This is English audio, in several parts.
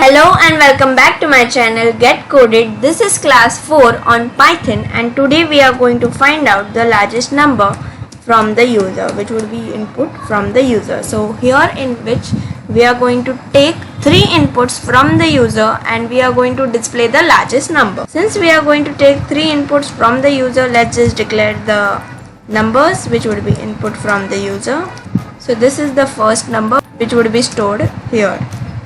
Hello and welcome back to my channel Get Coded. This is class 4 on Python and today we are going to find out the largest number from the user, which would be input from the user. So here in which we are going to take 3 inputs from the user and we are going to display the largest number. Since we are going to take 3 inputs from the user, let's just declare the numbers which would be input from the user. So this is the first number which would be stored here.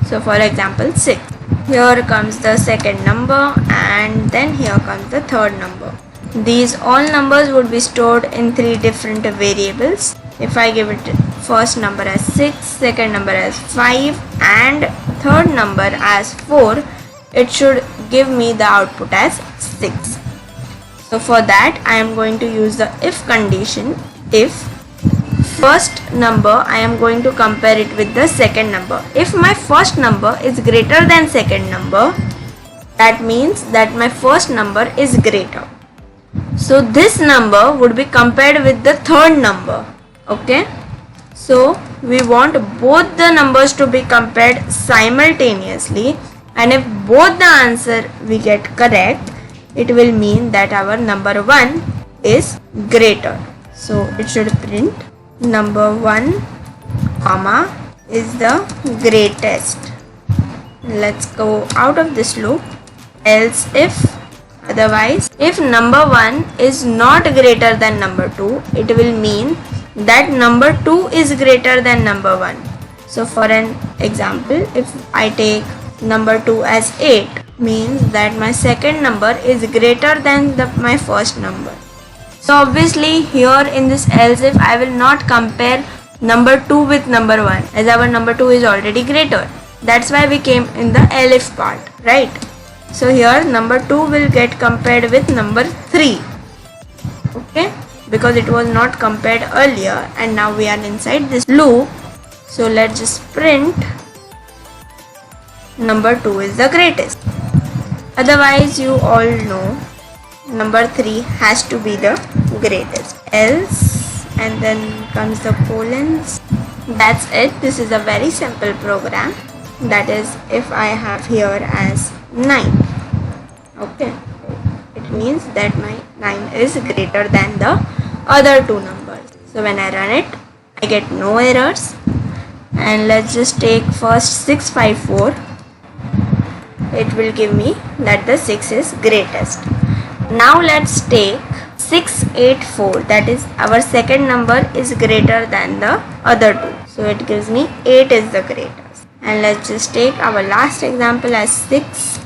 So for example 6. Here comes the second number and then here comes the third number. These all numbers would be stored in 3 different variables. If I give it first number as 6, second number as 5 and third number as 4, it should give me the output as 6. So for that I am going to use the if condition. If first number I am going to compare it with the second number. If my first number is greater than second number, that means that my first number is greater. So this number would be compared with the third number. Okay. So we want both the numbers to be compared simultaneously, and if both the answer we get correct, it will mean that our number 1 is greater. So it should print number 1 comma is the greatest. Let's go out of this loop. Else if, otherwise if number 1 is not greater than number 2, it will mean that number 2 is greater than number 1. So for an example, if I take number 2 as 8, means that my second number is greater than my first number. So obviously here in this else if I will not compare number 2 with number 1, as our number 2 is already greater. That's why we came in the elif part, right? So here number 2 will get compared with number 3. Okay, because it was not compared earlier and now we are inside this loop. So let's just print number 2 is the greatest. Otherwise you all know number 3 has to be the greatest. Else, and then comes the colons. That's it. This is a very simple program. That is, if I have here as 9, okay, it means that my 9 is greater than the other 2 numbers. So when I run it, I get no errors. And let's just take first 654. It will give me that the 6 is greatest. Now let's take 684, that is our second number is greater than the other 2. So it gives me 8 is the greatest. And let's just take our last example as 6,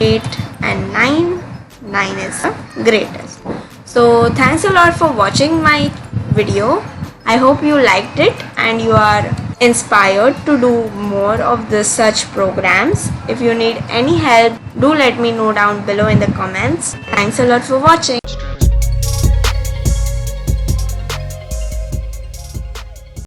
8 and 9. 9 is the greatest. So thanks a lot for watching my video. I hope you liked it and you are inspired to do more of such programs. If you need any help, do let me know down below in the comments. Thanks a lot for watching.